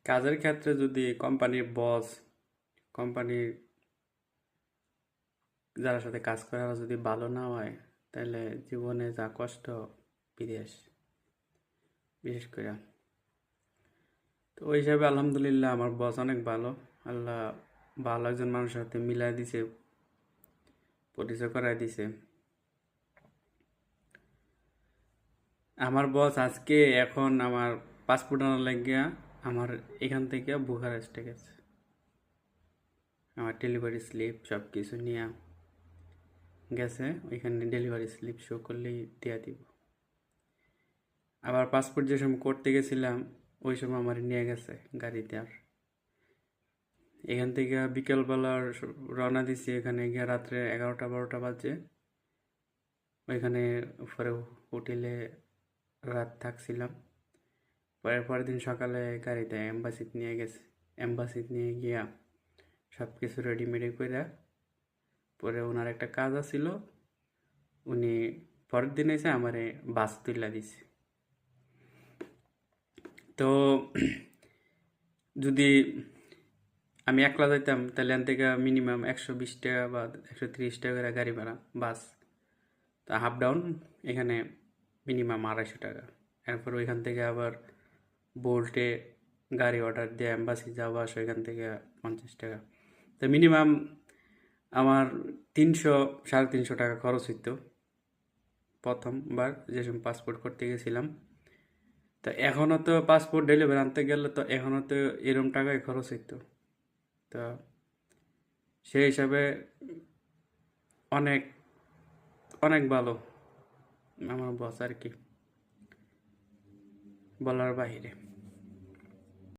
কাজের ক্ষেত্রে যদি কোম্পানির বস, কোম্পানির যারা সাথে কাজ করে ওরা যদি ভালো না হয়, তাহলে জীবনে যা কষ্ট বিদেশ, বিশেষ করে। তো ওই হিসাবে আলহামদুলিল্লাহ আমার বস অনেক ভালো। আল্লাহ ভালো একজন মানুষের সাথে মিলাই দিছে, পরিচয় করাই দিছে। আমার বস আজকে এখন আমার পাসপোর্ট আনার লাগিয়া আমার এখান থেকে বুখারেস্টে গেছে। আমার ডেলিভারি স্লিপ সব কিছু নিয়ে গেছে, ওইখানে ডেলিভারি স্লিপ শো করলেই দিয়া দিব। আবার পাসপোর্ট যে সময় করতে গেছিলাম ওই সময় আমার নিয়ে গেছে গাড়িতে। আর এখান থেকে বিকেলবেলার রওনা দিছি, এখানে গিয়ে রাত্রে 11টা 12টা বাজে। ওইখানে উপরে হোটেলে রাত থাকছিলাম। পরের দিন সকালে গাড়িতে এম্বাসিতে নিয়ে গেছে। এম্বাসিতে নিয়ে গিয়া সব কিছু রেডিমেডি করে পরে ওনার একটা কাজ আছিল, উনি পরের দিন এসে আমারে বাস তুইলা দিছে। তো যদি আমি একলা যাইতাম তাহলে এখান থেকে মিনিমাম 120 টাকা বা 130 টাকা করে গাড়ি ভাড়া বাস। তা হাফ ডাউন এখানে মিনিমাম 250 টাকা। এরপর ওইখান থেকে আবার বোল্টে গাড়ি অর্ডার দিয়ে এম্বাসি যাওয়া আসা, ওইখান থেকে 50 টাকা। তো মিনিমাম আমার 300 সাড়ে 300 টাকা খরচ হইতো প্রথমবার যে সময় পাসপোর্ট করতে গেছিলাম। তো এখনও তো পাসপোর্ট ডেলিভারি আনতে গেলে তো এখনও তো এরম টাকায় খরচ হইতো। তো সেই হিসাবে অনেক অনেক ভালো আমার বস আর কি, বলার বাহিরে।